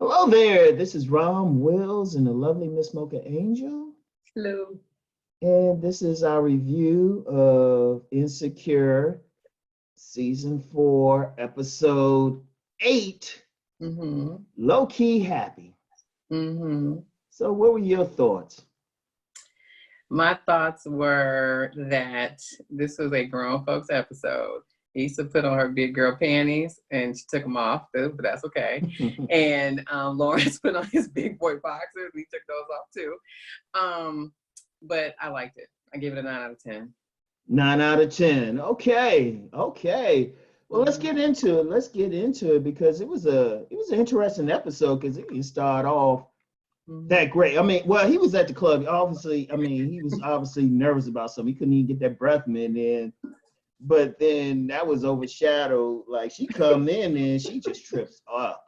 Hello there. This is Rom Wills and the lovely Miss Mocha Angel. Hello. And this is our review of Insecure Season 4, Episode 8, Mm-hmm. Low-Key Happy. Mm-hmm. So what were your thoughts? My thoughts were that this was a grown folks episode. Issa put on her big girl panties and she took them off, but that's okay. And Lawrence put on his big boy boxers. We took those off too. But I liked it. I gave it a 9 out of 10. 9 out of 10. Okay. Well, let's get into it. Because it was an interesting episode because it didn't start off that great. I mean, well, he was at the club. Obviously, he was obviously nervous about something. He couldn't even get that breath mint in. But then that was overshadowed. Like she come in and she just trips up.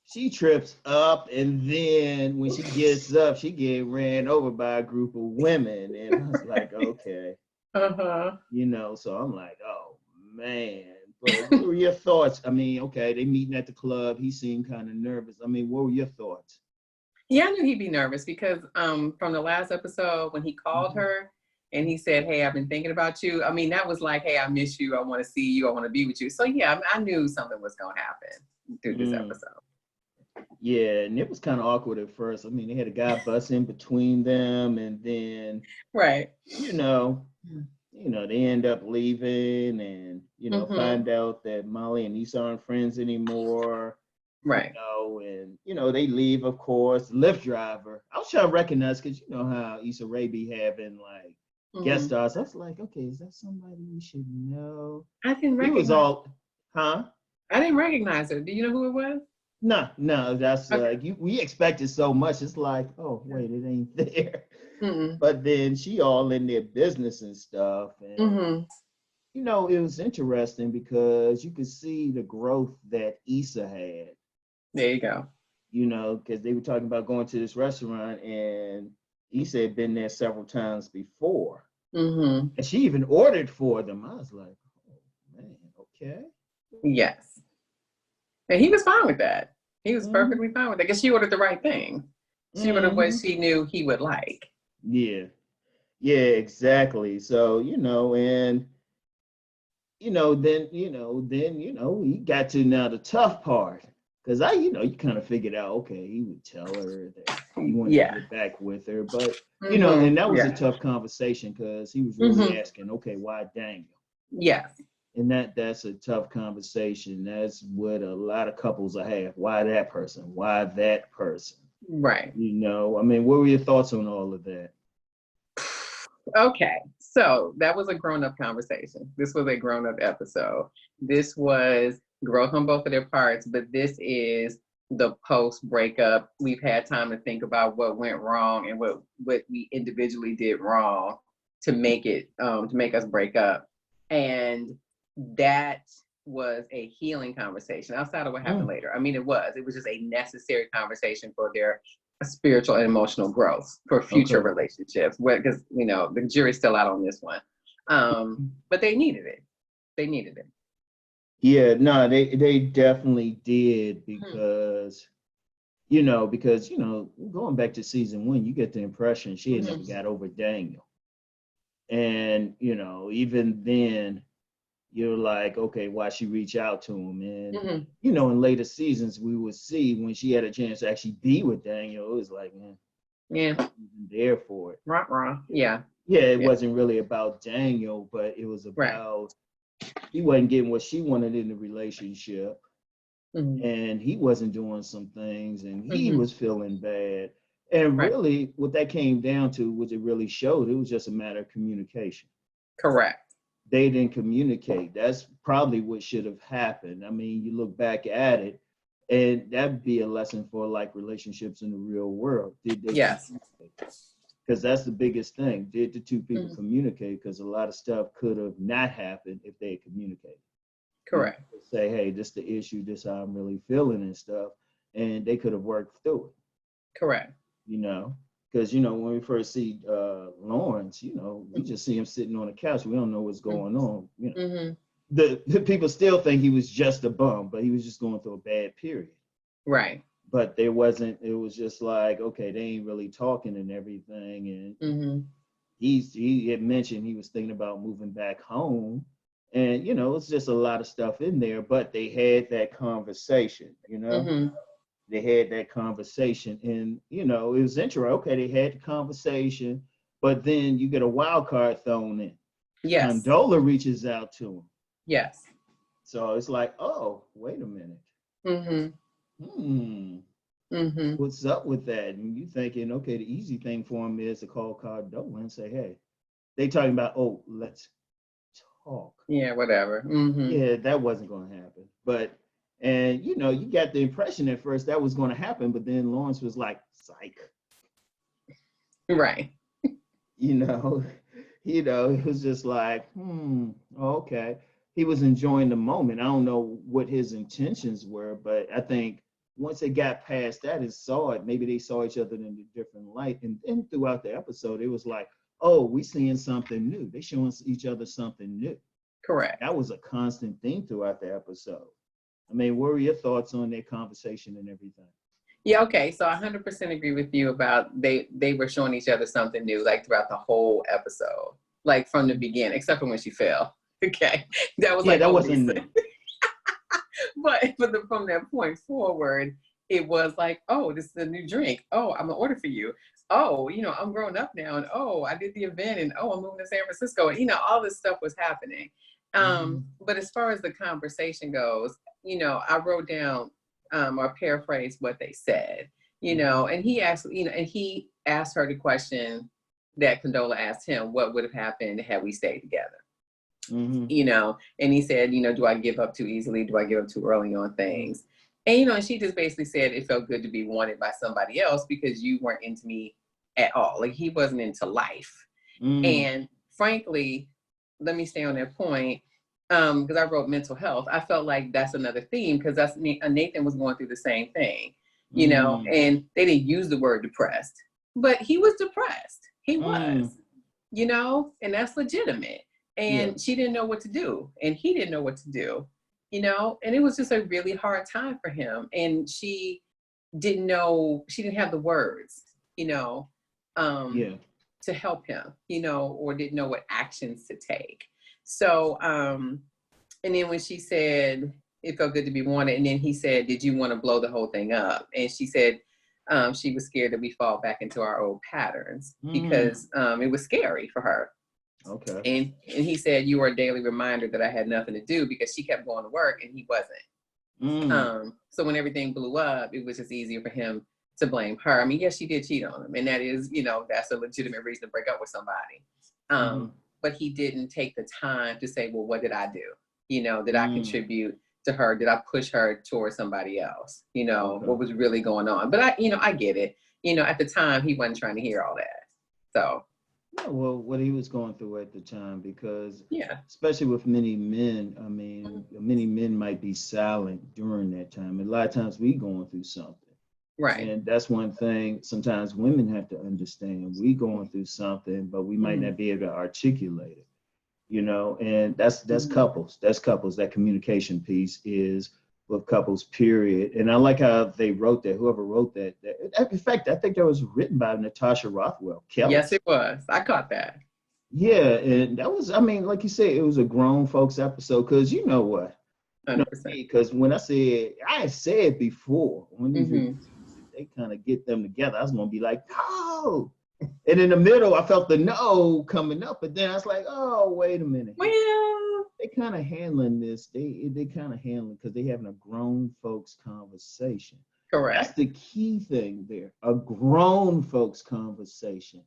She trips up, and then when she gets up, she get ran over by a group of women. And I was like, okay. So I'm like, oh man. But what were your thoughts? I mean, okay, they meeting at the club. He seemed kind of nervous. I mean, what were your thoughts? Yeah, I knew he'd be nervous because from the last episode when he called her and he said, hey, I've been thinking about you. I mean, that was like, hey, I miss you. I want to see you. I want to be with you. So yeah, I knew something was going to happen through this episode. Yeah, and it was kind of awkward at first. I mean, they had a guy bust in between them, and then right, they end up leaving, and find out that Molly and Issa aren't friends anymore. Right. And they leave, of course. Lyft driver. I was trying to recognize because you know how Issa Rae be having like guest stars. I was like, okay, is that somebody we should know? I didn't recognize. I didn't recognize her. Do you know who it was? No, that's okay. We expected so much. It's like, oh wait, it ain't there. But then she all in their business and stuff, and it was interesting because you could see the growth that Issa had. There you go. Because they were talking about going to this restaurant, and Issa had been there several times before, and she even ordered for them. I was like, oh man, okay. Yes. And he was fine with that. He was perfectly fine with that because she ordered the right thing. She ordered what she knew he would like. Yeah, exactly. So, then we got to now the tough part. Because you kind of figured out, okay, he would tell her that he wanted to get back with her. But, and that was a tough conversation because he was really asking, okay, why Daniel? Yes. And that's a tough conversation. That's what a lot of couples have. Why that person? Why that person? Right. I mean, what were your thoughts on all of that? Okay. So that was a grown-up conversation. This was a grown-up episode. This was growth on both of their parts, but this is the post-breakup. We've had time to think about what went wrong and what we individually did wrong to make us break up. And that was a healing conversation outside of what happened later. I mean, it was just a necessary conversation for their spiritual and emotional growth for future relationships, because the jury's still out on this one. But they needed it. Yeah, no, they definitely did because going back to season 1, you get the impression she had never got over Daniel. And, even then you're like, okay, why she reach out to him? And, in later seasons, we would see when she had a chance to actually be with Daniel, it was like, man, wasn't there for it. Yeah. Yeah, it wasn't really about Daniel, but it was about he wasn't getting what she wanted in the relationship. And he wasn't doing some things, and he was feeling bad. And really, what that came down to, which it really showed, it was just a matter of communication. Correct. They didn't communicate. That's probably what should have happened. I mean, you look back at it, and that'd be a lesson for like relationships in the real world. Did they communicate? Because that's the biggest thing. Did the two people communicate? Because a lot of stuff could have not happened if they had communicated. Correct. Say, hey, this is the issue, this is how I'm really feeling and stuff. And they could have worked through it. Correct. Because, when we first see Lawrence, we just see him sitting on the couch. We don't know what's going on. The people still think he was just a bum, but he was just going through a bad period. Right. But there wasn't, it was just like, okay, they ain't really talking and everything. And he had mentioned he was thinking about moving back home. And, you know, it's just a lot of stuff in there, but they had that conversation, you know? They had that conversation and, you know, it was interesting. Okay, they had the conversation, but then you get a wild card thrown in. Yes. Condola reaches out to him. Yes. So it's like, oh, wait a minute. What's up with that? And you thinking, okay, the easy thing for him is to call Condola and say, hey, they talking about, oh, let's talk. Yeah, whatever. Yeah, that wasn't going to happen. But, and you know, you got the impression at first that was going to happen, but then Lawrence was like, psych. Right. It was just like, okay. He was enjoying the moment. I don't know what his intentions were, but I think once they got past that and saw it, maybe they saw each other in a different light. And then throughout the episode, it was like, oh, we seeing something new. They showing each other something new. Correct. That was a constant theme throughout the episode. I mean, what were your thoughts on their conversation and everything? Yeah, okay. So I 100% agree with you about they were showing each other something new, like throughout the whole episode, like from the beginning, except for when she fell. Okay. That was that wasn't new. But from that point forward, it was like, oh, this is a new drink. Oh, I'm gonna order for you. Oh, I'm grown up now, and oh, I did the event, and oh, I'm moving to San Francisco, and all this stuff was happening. But as far as the conversation goes, I wrote down or paraphrased what they said, and he asked her the question that Condola asked him, what would have happened had we stayed together? And he said, do I give up too easily? Do I give up too early on things? And, and she just basically said it felt good to be wanted by somebody else because you weren't into me at all. Like he wasn't into life. And frankly, let me stay on that point. Because I wrote mental health. I felt like that's another theme because Nathan was going through the same thing, and they didn't use the word depressed, but he was depressed. He was, and that's legitimate. And she didn't know what to do, and he didn't know what to do, and it was just a really hard time for him. And she didn't have the words, to help him, or didn't know what actions to take. So, and then when she said, it felt good to be wanted. And then he said, did you want to blow the whole thing up? And she said, she was scared that we fall back into our old patterns because it was scary for her. Okay. And he said, you were a daily reminder that I had nothing to do because she kept going to work and he wasn't. So when everything blew up, it was just easier for him to blame her. I mean, yes, she did cheat on him. And that is, that's a legitimate reason to break up with somebody. But he didn't take the time to say, well, what did I do? Did I contribute to her? Did I push her towards somebody else? What was really going on? But I get it. At the time, he wasn't trying to hear all that. So. Yeah, well, what he was going through at the time, because especially with many men, I mean, many men might be silent during that time. And a lot of times we going through something. Right. And that's one thing sometimes women have to understand. We going through something, but we might not be able to articulate it, and that's couples. That's couples. That communication piece is with couples, period. And I like how they wrote that, whoever wrote that. In fact, I think that was written by Natasha Rothwell Kelly. Yes, it was. I caught that. Yeah, and that was, I mean, like you said, it was a grown folks episode, because you know what? 100%. Because when I said before, when they kind of get them together, I was going to be like, no. And in the middle, I felt the no coming up, but then I was like, oh, wait a minute. Well, they kind of handling this. They kind of handling because they having a grown folks conversation. Correct. That's the key thing there, a grown folks conversation.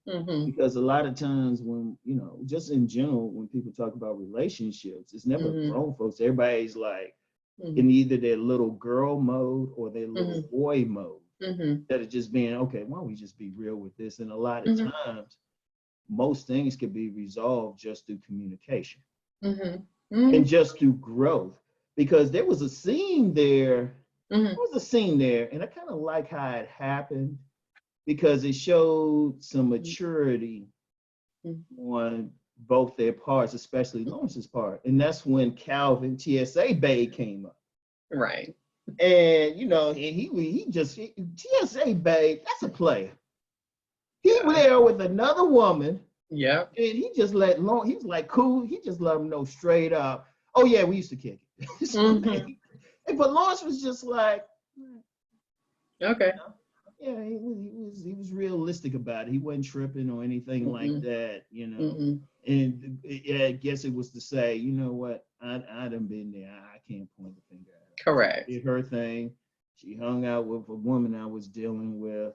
Because a lot of times when, just in general, when people talk about relationships, it's never grown folks. Everybody's like in either their little girl mode or their little boy mode. Instead of just being, okay, why don't we just be real with this? And a lot of times, most things can be resolved just through communication and just through growth. Because there was a scene there. There was a scene there, and I kind of like how it happened because it showed some maturity on both their parts, especially Lawrence's part. And that's when Calvin TSA Bay came up. Right. And you know, he just TSA babe, that's a player. He was Yeah. there with another woman, Yep. and he just let long. He was like cool. He just let him know straight up. Oh yeah, we used to kick it. So but Lawrence was just like, Okay. yeah, he was realistic about it. He wasn't tripping or anything like that, you know. And yeah, I guess it was to say, you know what, I done been there. I can't point the finger at her. Correct. She did her thing. She hung out with a woman I was dealing with,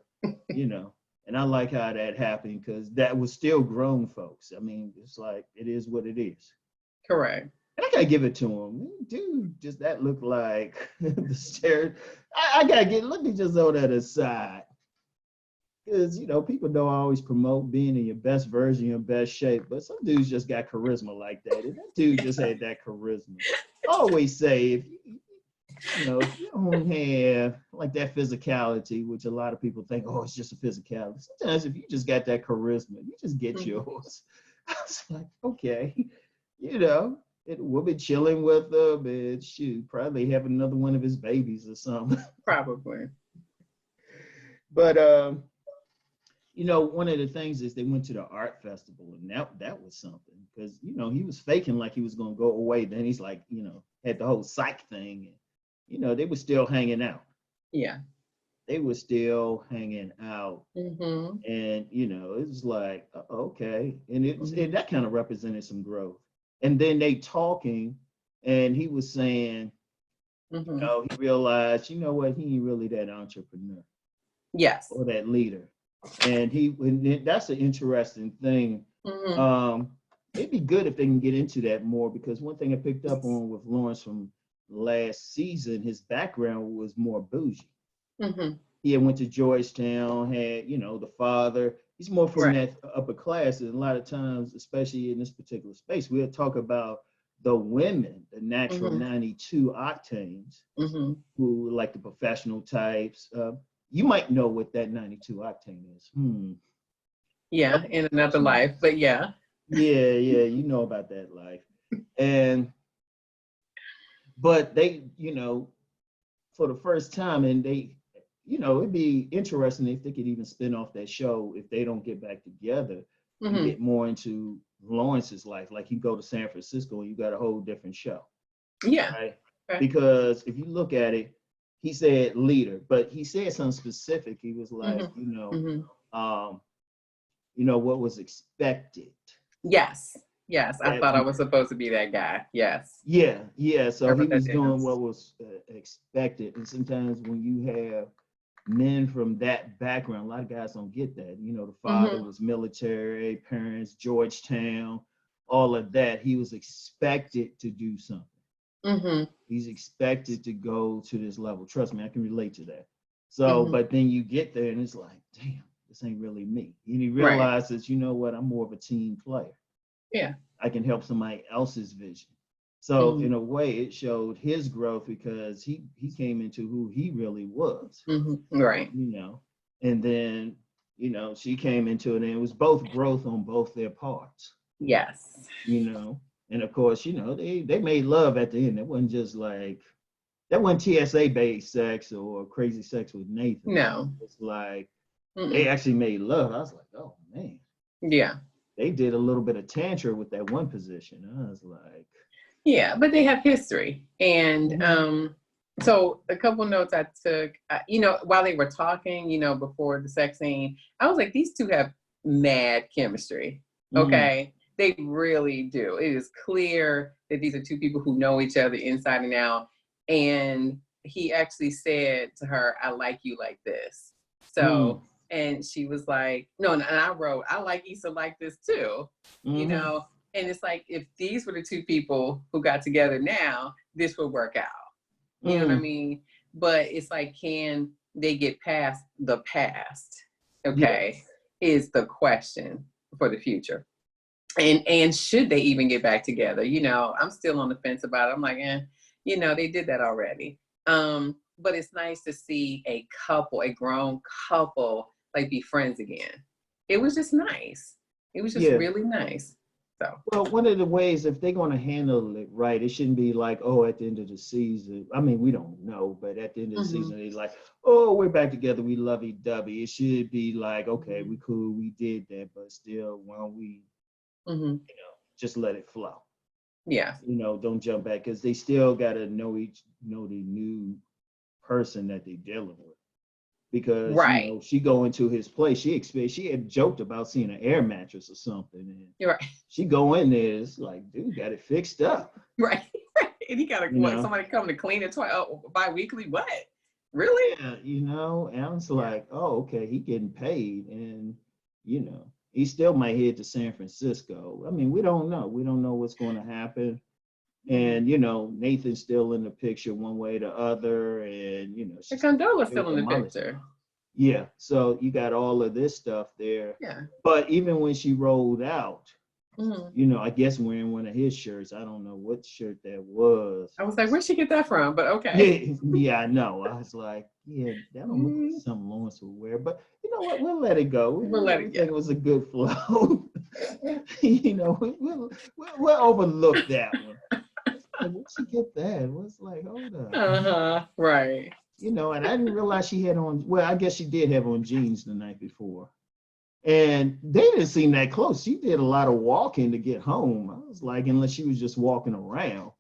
you know. And I like how that happened because that was still grown folks. I mean, it's like it is what it is. Correct. And I gotta give it to him, dude. Just that looked like the stare. I gotta get. Let me just throw that aside, because you know people don't always promote being in your best version, your best shape, but some dudes just got charisma like that, and that dude just had that charisma. I always say if if you don't have like that physicality, which a lot of people think, oh, it's just a physicality. Sometimes if you just got that charisma, you just get yours. I was like, okay, you know. It woman chilling with him, and shoot, probably having another one of his babies or something. Probably. But one of the things is they went to the art festival, and that was something because he was faking like he was gonna go away. Then he's like, had the whole psych thing, and they were still hanging out. Yeah. They were still hanging out, Mm-hmm. and it was like, okay, and and that kind of represented some growth. And then they talking, and he was saying, he realized, you know what, he ain't really that entrepreneur. Yes. Or that leader. And that's an interesting thing. It'd be good if they can get into that more because one thing I picked up on with Lawrence from last season, his background was more bougie. He had went to Georgetown, had, the father. He's more from that upper class. And a lot of times, especially in this particular space, we'll talk about the women, the natural 92 octanes, who like the professional types. You might know what that 92 octane is. Yeah, in another life, but yeah. Yeah, you know about that life. But they, for the first time, and they, it'd be interesting if they could even spin off that show if they don't get back together and get more into Lawrence's life. Like you go to San Francisco and you got a whole different show. Yeah. Right? Because if you look at it, he said leader, but he said something specific. He was like, what was expected. Yes. I thought I was supposed to be that guy. Yes. Yeah. So he was doing what was expected. And sometimes when you have men from that background, a lot of guys don't get that. The father was military, parents, Georgetown, all of that. He was expected to do something. He's expected to go to this level. Trust me, I can relate to that. So, but then you get there and it's like, damn, this ain't really me. And he realizes, you know what, I'm more of a team player. Yeah. I can help somebody else's vision. So in a way, it showed his growth because he came into who he really was. Right. And then, she came into it and it was both growth on both their parts. Yes. And of course, they made love at the end. It wasn't just like, that wasn't TSA-based sex or crazy sex with Nathan. No. It's like, they actually made love. I was like, oh, man. Yeah. They did a little bit of tantra with that one position. I was like. Yeah, but they have history. And so a couple notes I took, while they were talking, before the sex scene, I was like, these two have mad chemistry. Okay. They really do. It is clear that these are two people who know each other inside and out. And he actually said to her, I like you like this. So, and she was like, no, and I wrote, I like Issa like this too, and it's like, if these were the two people who got together now, this would work out. You know what I mean? But it's like, can they get past the past? Okay. Is the question for the future. And should they even get back together? I'm still on the fence about it. I'm like, they did that already. But it's nice to see a grown couple, like be friends again. It was just nice. It was just really nice. So, well, one of the ways, if they're going to handle it right, it shouldn't be like, oh, at the end of the season. I mean, we don't know, but at the end of the season, they're like, oh, we're back together. We lovey-dovey. It should be like, okay, we cool, we did that, but still, why don't we, just let it flow. yeah. Don't jump back because they still got to know the new person that they're dealing with. Because Right. she go into his place, she had joked about seeing an air mattress or something, and You're right. she go in there, it's like, dude, got it fixed up. Right. And he got to somebody come to clean it bi-weekly. What? Really? Yeah, and I was like, oh, okay, he getting paid, and he still might head to San Francisco. I mean, we don't know what's going to happen. And Nathan's still in the picture one way or the other, and The Condola's still in the picture. Yeah, so you got all of this stuff there. Yeah. But even when she rolled out, I guess wearing one of his shirts. I don't know what shirt that was. I was like, where'd she get that from? But okay. Yeah, I know. I was like, yeah, that don't look like something Lawrence would wear. But you know what? We'll let it go. We'll let it go. It was a good flow. We'll overlook that one. Like, where'd she get that? It was like, hold up. Right. And I didn't realize she had on, well, I guess she did have on jeans the night before. And they didn't seem that close. She did a lot of walking to get home. I was like, unless she was just walking around.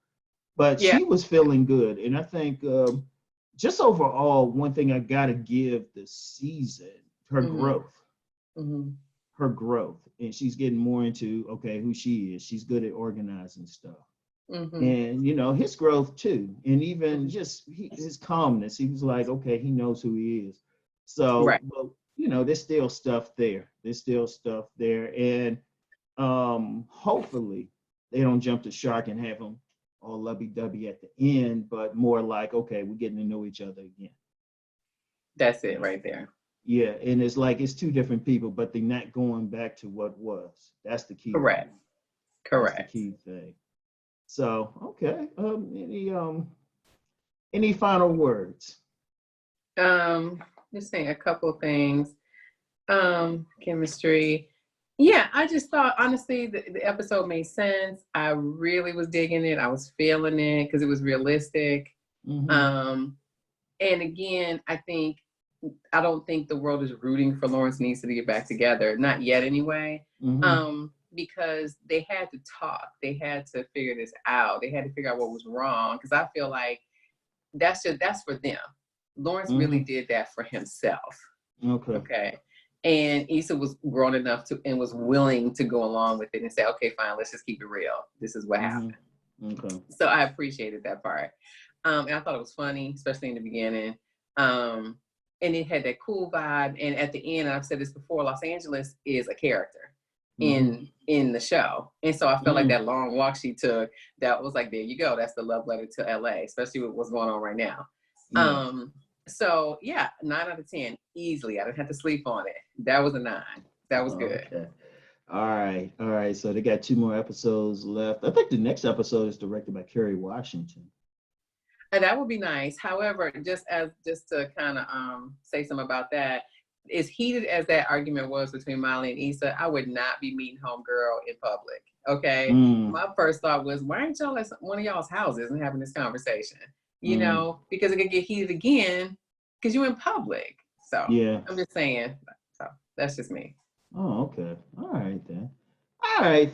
But she was feeling good. And I think just overall, one thing I got to give the season, her growth. Her growth. And she's getting more into, okay, who she is. She's good at organizing stuff. And his growth too, and even just his calmness. He was like, okay, he knows who he is. So, but, there's still stuff there. And hopefully they don't jump the shark and have them all lovey-dovey at the end, but more like, okay, we're getting to know each other again. That's it right there. Yeah, and it's like it's two different people, but they're not going back to what was. That's the key. Correct. That's the key thing. So, okay. Any final words? Just saying a couple of things. Chemistry. Yeah, I just thought, honestly, the episode made sense. I really was digging it. I was feeling it because it was realistic. And again, I don't think the world is rooting for Lawrence and Issa to get back together. Not yet, anyway. Because they had to talk. They had to figure this out. They had to figure out what was wrong. Because I feel like that's for them. Lawrence really did that for himself. Okay. And Issa was grown enough to and was willing to go along with it and say, okay, fine, let's just keep it real. This is what happened. Okay. So I appreciated that part. And I thought it was funny, especially in the beginning. And it had that cool vibe. And at the end, I've said this before, Los Angeles is a character in the show. And so I felt like that long walk she took, that was like, there you go. That's the love letter to LA, especially with what's going on right now. So yeah, 9 out of 10, easily. I didn't have to sleep on it. That was a 9. That was good. Okay. All right. So they got 2 more episodes left. I think the next episode is directed by Kerry Washington. And that would be nice. However, just to kind of say something about that, as heated as that argument was between Molly and Issa, I would not be meeting homegirl in public. Okay. My first thought was, why aren't y'all at one of y'all's houses and having this conversation? You know, because it could get heated again because you're in public. So yeah, I'm just saying. So that's just me. Oh, okay. All right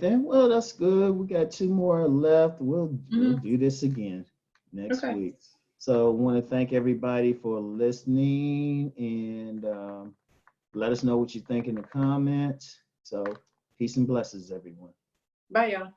then. Well, that's good. We got 2 more left. We'll do this again next week. So I want to thank everybody for listening, and let us know what you think in the comments. So peace and blessings, everyone. Bye, y'all.